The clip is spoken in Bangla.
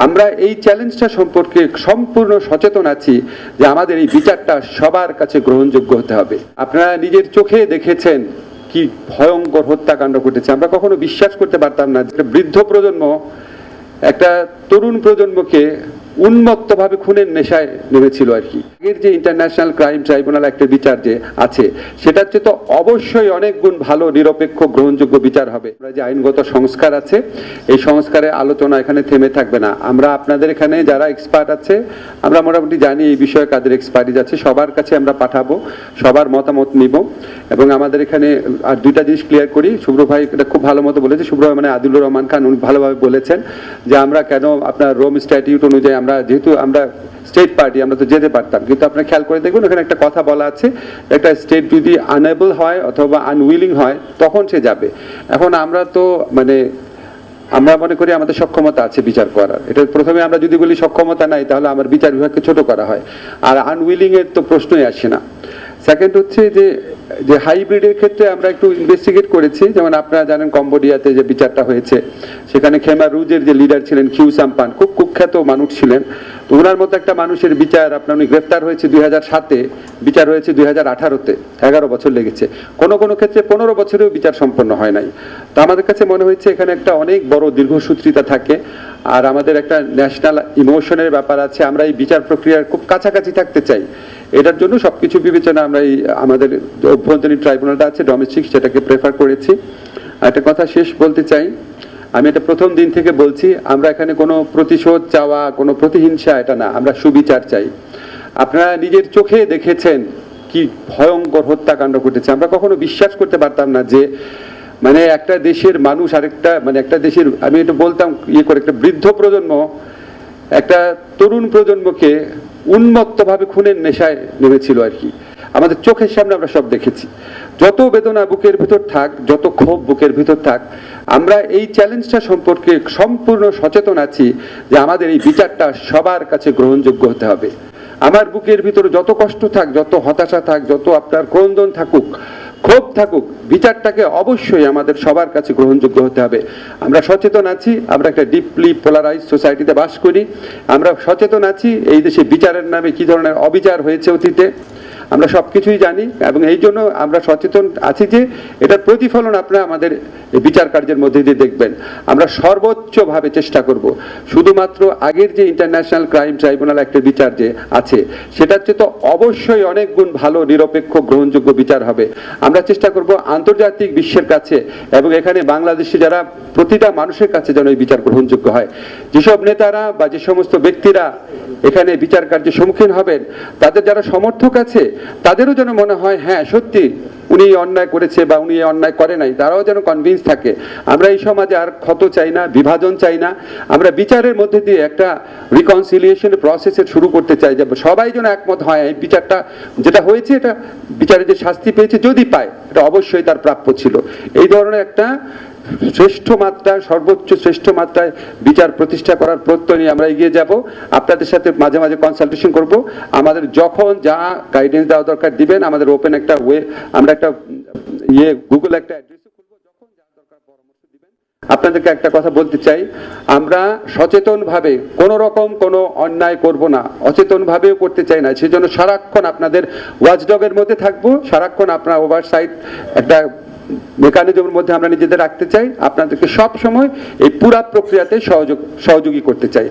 আমরা এই চ্যালেঞ্জটা সম্পর্কে সম্পূর্ণ সচেতন আছি যে আমাদের এই বিচারটা সবার কাছে গ্রহণযোগ্য হতে হবে। আপনারা নিজের চোখে দেখেছেন কি ভয়ঙ্কর হত্যাকাণ্ড ঘটেছে। আমরা কখনো বিশ্বাস করতে পারতাম না যে বৃদ্ধ প্রজন্ম একটা তরুণ প্রজন্মকে উন্মত্তভাবে খুনের নেশায় নেমেছিল আর কি। এর যে ইন্টারন্যাশনাল ক্রাইম ট্রাইব্যুনাল একটা বিচার যে আছে সেটার চেয়ে তো অবশ্যই অনেক গুণ ভালো, নিরপেক্ষ, গ্রহণযোগ্য বিচার হবে। যে আইনগত সংস্কার আছে এই সংস্কারে আলোচনা এখানে থেমে থাকবে না। আমরা আপনাদের এখানে যারা এক্সপার্ট আছে আমরা মোটামুটি জানি এই বিষয়ে কাদের এক্সপার্টিজ আছে, সবার কাছে আমরা পাঠাবো, সবার মতামত নিব। এবং আমাদের এখানে আর দুইটা জিনিস ক্লিয়ার করি, শুভ্র ভাই এটা খুব ভালো মতো বলেছে, শুভ্র ভাই মানে আদিলুর রহমান খান, উনি ভালোভাবে বলেছেন যে আমরা কেন আপনার রোম স্ট্যাটিউট অনুযায়ী আমরা যেহেতু আমরা স্টেট পার্টি আমরা তো যেতে পারতাম, কিন্তু আপনারা খেয়াল করে দেখুন এখানে একটা কথা বলা আছে, একটা স্টেট যদি আনএবল হয় অথবা আনউইলিং হয় তখন সে যাবে। এখন আমরা তো মানে আমরা মনে করি আমাদের সক্ষমতা আছে বিচার করার। এটা প্রথমে আমরা যদি বলি সক্ষমতা নাই তাহলে আমার বিচার বিভাগকে ছোট করা হয়, আর আনউইলিং এর তো প্রশ্নই আসে না। সেকেন্ড হচ্ছে যে হাইব্রিডের ক্ষেত্রে আমরা একটু ইনভেস্টিগেট করেছি, যেমন আপনারা জানেন কম্বোডিয়াতে যে বিচারটা হয়েছে সেখানে খেমা রুজের যে লিডার ছিলেন খিউ সাম্পান, খুব কুখ্যাত মানুষ ছিলেন। তো ওনার মতো একটা মানুষের বিচার আপনার উনি গ্রেফতার হয়েছে 2007-এ, বিচার হয়েছে 2018-তে, 11 বছর লেগেছে। কোনো কোনো ক্ষেত্রে 15 বছরেও বিচার সম্পন্ন হয় নাই। তো আমাদের কাছে মনে হয়েছে এখানে একটা অনেক বড় দীর্ঘসূত্রিতা থাকে, আর আমাদের একটা ন্যাশনাল ইমোশনের ব্যাপার আছে। আমরা এই বিচার প্রক্রিয়ার খুব কাছাকাছি থাকতে চাই। এটার জন্য সবকিছু বিবেচনা আমরা এই আমাদের অভ্যন্তরীণ ট্রাইব্যুনালটা আছে ডোমেস্টিক, সেটাকে প্রেফার করেছি। একটা কথা শেষ বলতে চাই, আমি এটা প্রথম দিন থেকে বলছি, আমরা এখানে কোনো প্রতিশোধ চাওয়া, কোনো প্রতিহিংসা এটা না, আমরা সুবিচার চাই। আপনারা নিজের চোখে দেখেছেন কি ভয়ঙ্কর হত্যাকাণ্ড ঘটেছে। আমরা কখনো বিশ্বাস করতে পারতাম না যে মানে একটা দেশের মানুষ আরেকটা মানে একটা দেশের, আমি এটা বলতাম ইয়ে করে, একটা বৃদ্ধ প্রজন্ম একটা তরুণ প্রজন্মকে উন্মত্তভাবে খুনের নেশায় নেমেছিল আর কি। আমাদের চোখের সামনে আমরা সব দেখেছি। যত বেদনা বুকের ভিতর থাক, যত ক্ষোভ বুকের ভিতর থাক, আমরা এই চ্যালেঞ্জটা সম্পর্কে সম্পূর্ণ সচেতন আছি যে আমাদের এই বিচারটা সবার কাছে গ্রহণযোগ্য হতে হবে। আমার বুকের ভিতরে যত কষ্ট থাক, যত হতাশা থাক, যত আপনার ক্রন্দন থাকুক, ক্ষোভ থাকুক, বিচারটাকে অবশ্যই আমাদের সবার কাছে গ্রহণযোগ্য হতে হবে। আমরা সচেতন আছি, আমরা একটা ডিপলি পোলারাইজ সোসাইটিতে বাস করি। আমরা সচেতন আছি এই দেশে বিচারের নামে কি ধরনের অবিচার হয়েছে অতীতে, আমরা সবকিছুই জানি, এবং এই জন্য আমরা সচেতন আছি যে এটার প্রতিফলন আপনারা আমাদের বিচার কার্যের মধ্যে দিয়ে দেখবেন। আমরা সর্বোচ্চভাবে চেষ্টা করব শুধুমাত্র আগের যে ইন্টারন্যাশনাল ক্রাইম ট্রাইব্যুনাল একটা বিচার যে আছে সেটার চেয়ে তো অবশ্যই অনেক গুণ ভালো, নিরপেক্ষ, গ্রহণযোগ্য বিচার হবে। আমরা চেষ্টা করব আন্তর্জাতিক বিশ্বের কাছে এবং এখানে বাংলাদেশে যারা প্রতিটা মানুষের কাছে যেন এই বিচার গ্রহণযোগ্য হয়। যেসব নেতারা বা যে সমস্ত ব্যক্তিরা এখানে বিচার কার্যের সম্মুখীন হবেন, তাদের যারা সমর্থক আছে তাদেরও যেন মনে হয় হ্যাঁ সত্যি উনি অন্যায় করেছে বা উনি অন্যায় করে নাই, তারাও যেন কনভিন্স থাকে। আমরা এই সমাজে আর ক্ষত চাই না, বিভাজন চাই না। আমরা বিচারের মধ্যে দিয়ে একটা রিকনসিলিয়েশন প্রসেসে শুরু করতে চাই, যে সবাই যেন একমত হয় এই বিচারটা যেটা হয়েছে, এটা বিচারে যে শাস্তি পেয়েছে যদি পায় এটা অবশ্যই তার প্রাপ্য ছিল। এই ধরনের একটা শ্রেষ্ঠ মাত্রায়, সর্বোচ্চ শ্রেষ্ঠ মাত্রায় বিচার প্রতিষ্ঠা করার প্রত্যয় নিয়ে আমরা এগিয়ে যাব। আপনাদের সাথে মাঝে মাঝে কনসালটেশন করব। আমাদের যখন যা গাইডেন্স দেওয়া দরকার দিবেন, আমাদের ওপেন একটা ওয়ে, আমরা একটা গুগল একটা অ্যাড্রেসও খুলবো, যখন যা দরকার পরামর্শ দিবেন। আপনাদেরকে একটা কথা বলতে চাই, আমরা সচেতনভাবে কোনো রকম কোনো অন্যায় করব না, অচেতনভাবেও করতে চাই না। সেজন্য সারাক্ষণ আপনাদের ওয়াচডগের মধ্যে থাকবো, সারাক্ষণ আপনার ওভারসাইট একটা মেকানিজমের মধ্যে আমরা নিজেদের রাখতে চাই। আপনাদেরকে সব সময় এই পুরা প্রক্রিয়াতে সহযোগী করতে চাই।